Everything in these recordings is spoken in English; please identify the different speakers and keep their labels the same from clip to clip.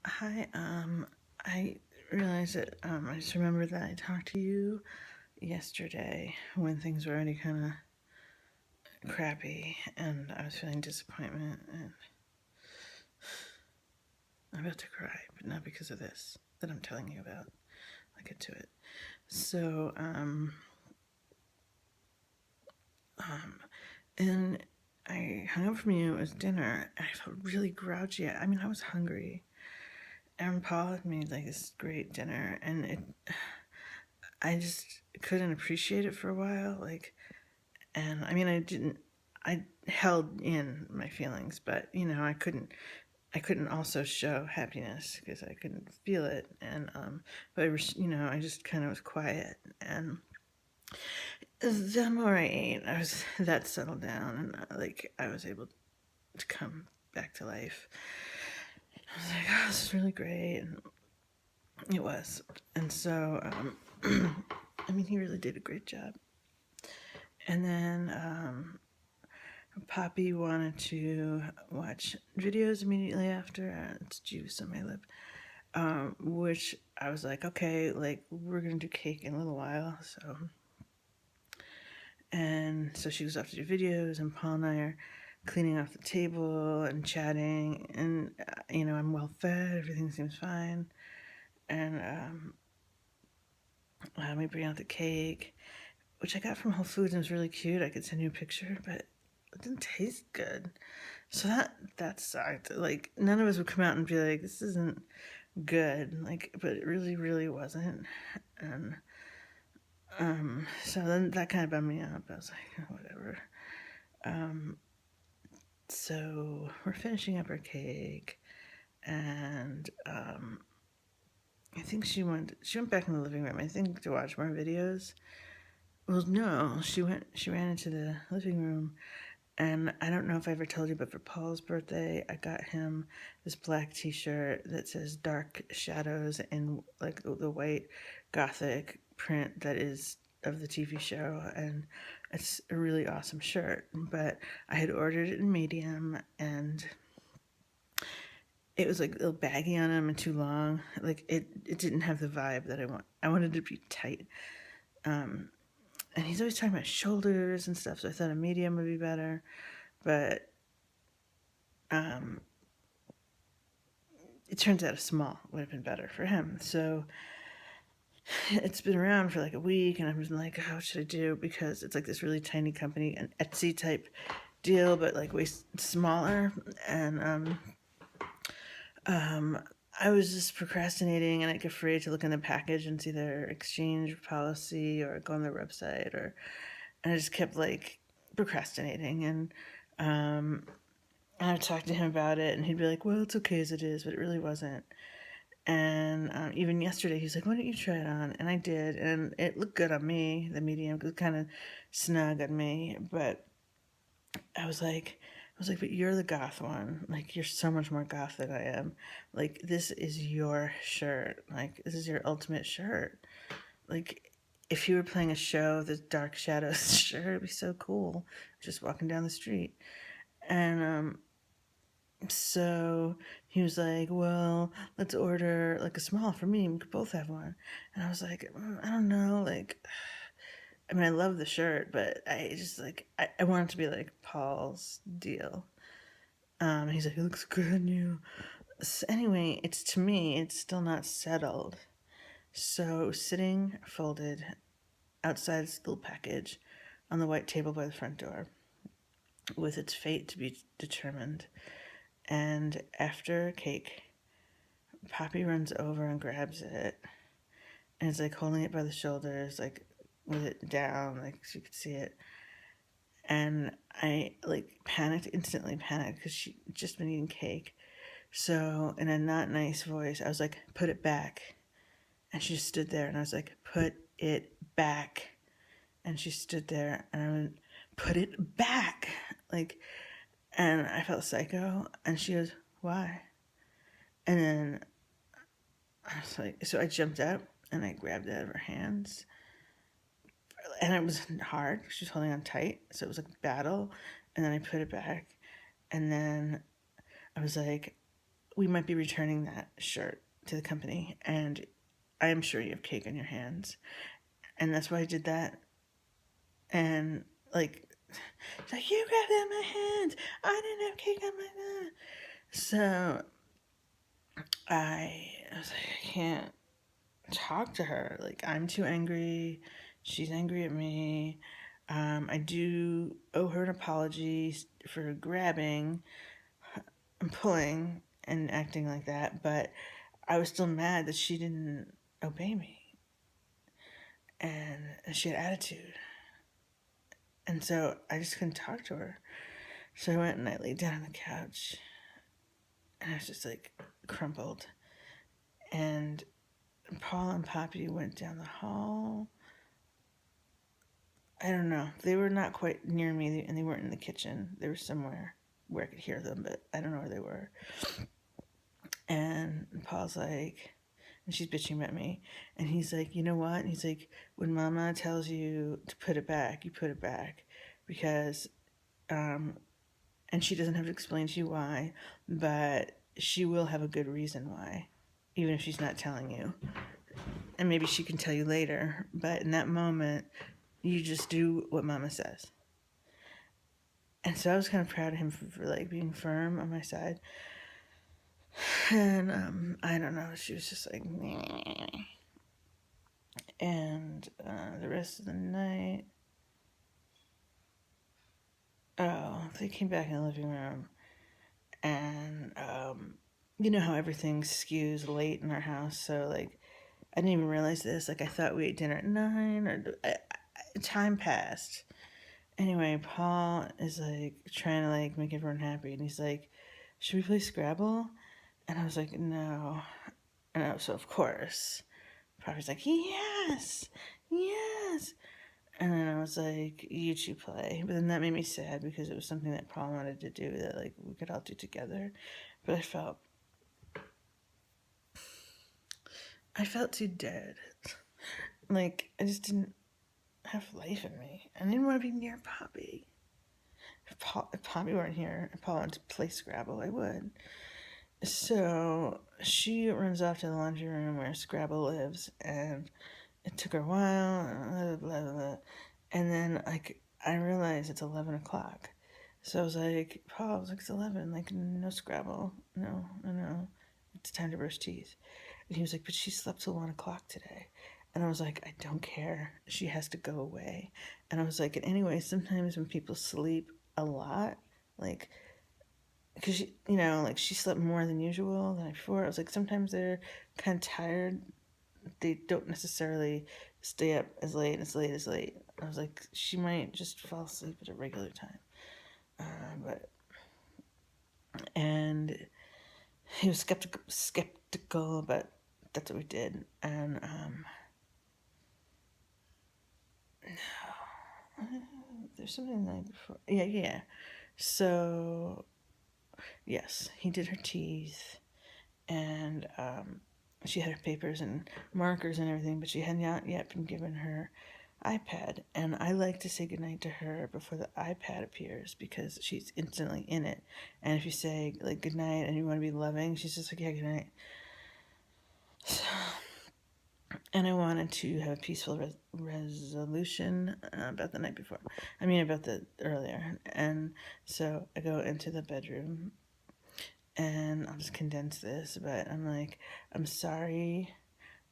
Speaker 1: Hi, I realized that I just remembered that I talked to you yesterday when things were already kind of crappy and I was feeling disappointment and I'm about to cry, but not because of this that I'm telling you about. I'll get to it. So, and I hung up from you. It was dinner and I felt really grouchy. I mean, I was hungry. And Paul had made like this great dinner and I just couldn't appreciate it for a while. And I mean, I held in my feelings, but I couldn't also show happiness because I couldn't feel it. But I just kind of was quiet. And the more I ate, I was that settled down, and I was able to come back to life. I was like, oh, this is really great, and it was. And so, I mean, he really did a great job. And then Poppy wanted to watch videos immediately after. It's juice on my lip. Which I was like, okay, like we're gonna do cake in a little while. So she goes off to do videos, and Paul and I are cleaning off the table and chatting. And I'm well fed. Everything seems fine. And we bring out the cake, which I got from Whole Foods and it was really cute. I could send you a picture, but it didn't taste good. So that sucked. Like none of us would come out and be like, "This isn't good." But it really, really wasn't. And so then that kind of bummed me up. I was like, whatever. So we're finishing up our cake, and I think she went back in the living room. I think to watch more videos. Well, no, she ran into the living room. And I don't know if I ever told you, but for Paul's birthday, I got him this black T-shirt that says "Dark Shadows" in like the white Gothic print that is of the TV show, and it's a really awesome shirt. But I had ordered it in medium, and it was like a little baggy on him and too long. Like it didn't have the vibe that I want. I wanted it to be tight. And he's always talking about shoulders and stuff, so I thought a medium would be better. But it turns out a small would have been better for him. So it's been around for like a week, and I'm just like, how should I do? Because it's like this really tiny company, an Etsy type deal, but like way smaller. And I was just procrastinating and like afraid to look in the package and see their exchange policy or go on their website, and I just kept like procrastinating. And I talked to him about it, and he'd be like, "Well, it's okay as it is," but it really wasn't. And even yesterday, he's like, "Why don't you try it on?" And I did, and it looked good on me. The medium it was kind of snug on me, but I was like, "But you're the goth one. Like, you're so much more goth than I am. Like, this is your shirt. Like, this is your ultimate shirt. Like, if you were playing a show, the Dark Shadows shirt would be so cool. Just walking down the street." And so he was like, "Well, let's order like a small for me. We could both have one." And I was like, I don't know. Like, I mean, I love the shirt, but I just I want it to be like Paul's deal. And he's like, "It looks good on you." So anyway, it's to me, it's still not settled. So sitting folded outside its little package on the white table by the front door with its fate to be determined. And after cake, Poppy runs over and grabs it, and is like holding it by the shoulders, like with it down, like she could see it. And I like panicked, instantly panicked, because she just been eating cake. So in a not nice voice, I was like, "Put it back." And she just stood there, and I was like, "Put it back." And she stood there, and I went, "Put it back." Like, and I felt psycho. And she goes, "Why?" And then I was like, so I jumped up and I grabbed it out of her hands. And it was hard. She was holding on tight. So it was like a battle. And then I put it back. And then I was like, we might be returning that shirt to the company, and I am sure you have cake on your hands. And that's why I did that. And like, she's like, you grabbed it in my hands. I didn't have cake on my hands. So I was like, I can't talk to her. Like, I'm too angry. She's angry at me. I do owe her an apology for grabbing and pulling and acting like that, but I was still mad that she didn't obey me. And she had attitude. And so I just couldn't talk to her. So I went and I laid down on the couch. And I was just like crumpled. And Paul and Poppy went down the hall. I don't know. They were not quite near me, and they weren't in the kitchen. They were somewhere where I could hear them, but I don't know where they were. And Paul's like, and she's bitching about me. And he's like, you know what? And he's like, when Mama tells you to put it back, you put it back. Because, and she doesn't have to explain to you why, but she will have a good reason why, even if she's not telling you. And maybe she can tell you later, but in that moment, you just do what Mama says. And so I was kind of proud of him for like being firm on my side. And I don't know, she was just like, meh. And the rest of the night, they came back in the living room, and you know how everything skews late in our house, so like I didn't even realize this. Like I thought we ate dinner at 9, or time passed. Anyway, Paul is like trying to like make everyone happy, and he's like, "Should we play Scrabble?" And I was like, "No." And so of course, Poppy's like, "Yes, yes." And then I was like, "You two play." But then that made me sad because it was something that Paul wanted to do that like we could all do together. But I felt too dead. Like I just didn't have life in me. I didn't want to be near Poppy. If Poppy weren't here, if Paul wanted to play Scrabble, I would. So she runs off to the laundry room where Scrabble lives, and it took her a while, blah, blah, blah. And then like I realized it's 11 o'clock. So I was like, Paul, I was like, it's 11, like no Scrabble, no, it's time to brush teeth. And he was like, but she slept till 1 o'clock today. And I was like, I don't care. She has to go away. And I was like, and anyway, sometimes when people sleep a lot, like, because like she slept more than usual the night before. I was like, sometimes they're kind of tired. They don't necessarily stay up as late as late. I was like, she might just fall asleep at a regular time. And he was skeptical, but that's what we did. And there's something the night before. Yeah. So yes, he did her teeth, and she had her papers and markers and everything, but she had not yet been given her iPad. And I like to say goodnight to her before the iPad appears because she's instantly in it. And if you say like goodnight and you want to be loving, she's just like, yeah, goodnight. So, and I wanted to have a peaceful resolution about the night before. I mean, about the earlier. And so I go into the bedroom, and I'll just condense this, but I'm like, I'm sorry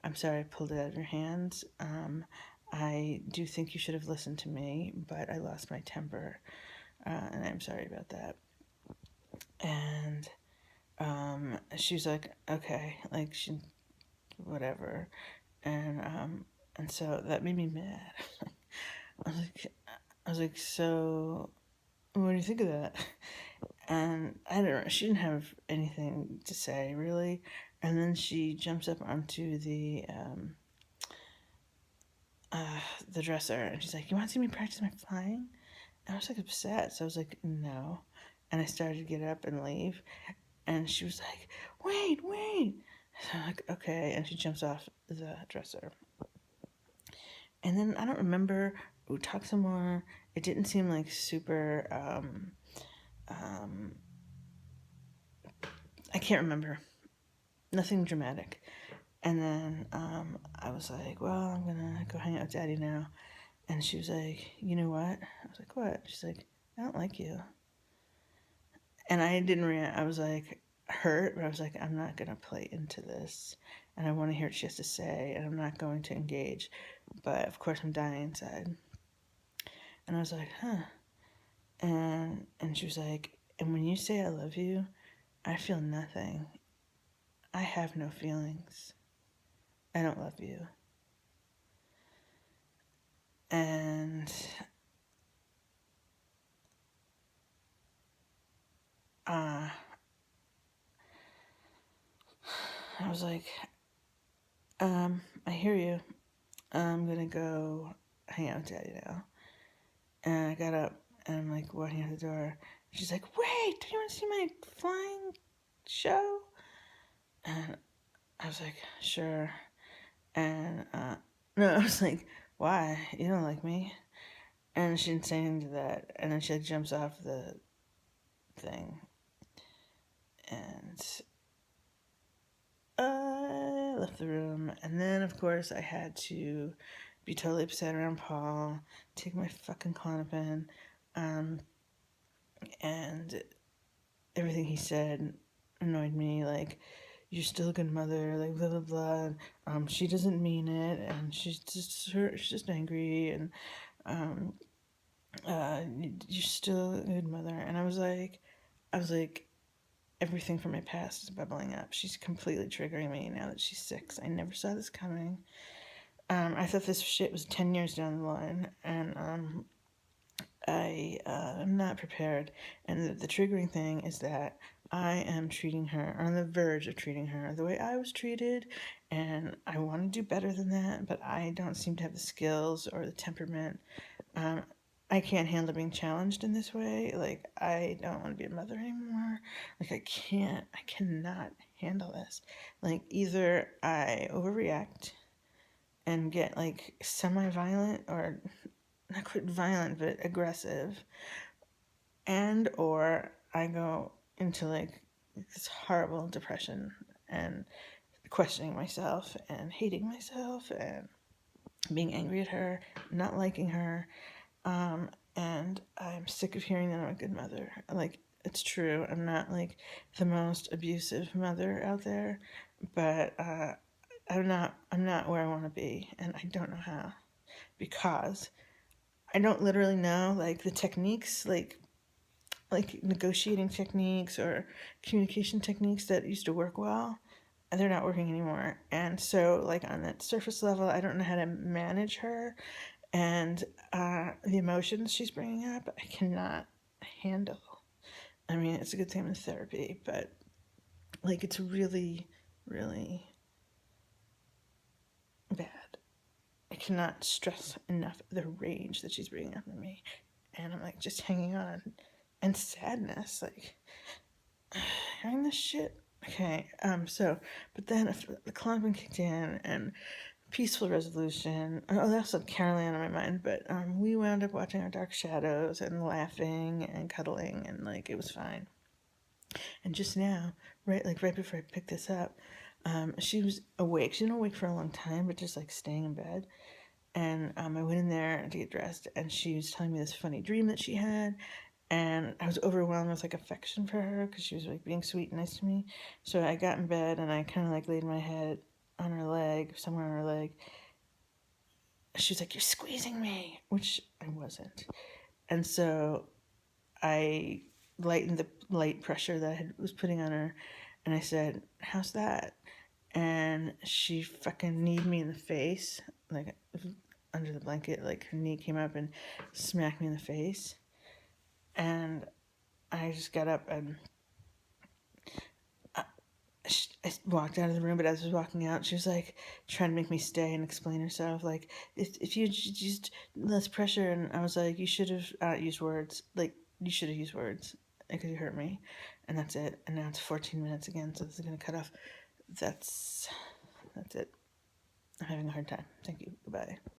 Speaker 1: I pulled it out of your hands. I do think you should have listened to me, but I lost my temper, and I'm sorry about that. And she's like, okay, like whatever, and so that made me mad. I was like, so what do you think of that? And I don't know, she didn't have anything to say really. And then she jumps up onto the dresser, and she's like, "You want to see me practice my flying?" And I was like upset, so I was like, "No." And I started to get up and leave, and she was like, "Wait." So I'm like, "Okay," and she jumps off the dresser. And then I don't remember. We talked some more. It didn't seem like super. I can't remember. Nothing dramatic. And then I was like, well, I'm going to go hang out with Daddy now. And she was like, you know what? I was like, what? She's like, I don't like you. And I didn't react. I was like, hurt, but I was like, I'm not going to play into this. And I want to hear what she has to say, and I'm not going to engage. But of course, I'm dying inside. And I was like, huh. And she was like, and when you say I love you, I feel nothing. I have no feelings. I don't love you. And I was like, I hear you. I'm gonna go hang out with Daddy now. And I got up and I'm like walking out the door. She's like, wait, do you want to see my flying show? And I was like, sure. And no, I was like, why? You don't like me? And she didn't say anything to that. And then she like jumps off the thing. And I left the room. And then, of course, I had to be totally upset around Paul, take my fucking Klonopin, and everything he said annoyed me. Like, you're still a good mother, like blah blah blah. She doesn't mean it, and she's just angry, and um, you're still a good mother. And I was like, everything from my past is bubbling up. She's completely triggering me now that she's 6. I never saw this coming. I thought this shit was 10 years down the line, and I am not prepared. And the triggering thing is that I am treating her, on the verge of treating her the way I was treated, and I want to do better than that, but I don't seem to have the skills or the temperament. I can't handle being challenged in this way. Like, I don't want to be a mother anymore. Like, I cannot handle this. Like, either I overreact and get like semi-violent, or not quite violent but aggressive, and or I go into like this horrible depression and questioning myself and hating myself and being angry at her, not liking her, and I'm sick of hearing that I'm a good mother. Like, it's true, I'm not like the most abusive mother out there, but I'm not where I want to be, and I don't know how, because I don't literally know like the techniques, like negotiating techniques or communication techniques that used to work well. They're not working anymore. And so, like, on that surface level, I don't know how to manage her, and the emotions she's bringing up, I cannot handle. I mean, it's a good thing I'm in therapy, but like, it's really, really bad. I cannot stress enough the rage that she's bringing up in me, and I'm like just hanging on, and sadness, like hearing this shit. Okay, but then after the clumping kicked in and peaceful resolution. Oh, I also had Caroline on my mind, but we wound up watching Our Dark Shadows and laughing and cuddling, and like it was fine. And just now, right before I picked this up, she was awake. She's been awake for a long time, but just like staying in bed. And I went in there to get dressed, and she was telling me this funny dream that she had, and I was overwhelmed with like affection for her because she was like being sweet and nice to me. So I got in bed and I kind of like laid my head on her leg, somewhere on her leg. She was like, "You're squeezing me," which I wasn't. And so I lightened the light pressure that was putting on her, and I said, "How's that?" And she fucking kneed me in the face, like under the blanket. Like, her knee came up and smacked me in the face, and I just got up and I walked out of the room. But as I was walking out, she was like trying to make me stay and explain herself. Like, if you just less pressure, and I was like, you should have used words. Like, you should have used words because you hurt me, and that's it. And now it's 14 minutes again, so this is gonna cut off. That's it. I'm having a hard time. Thank you. Goodbye.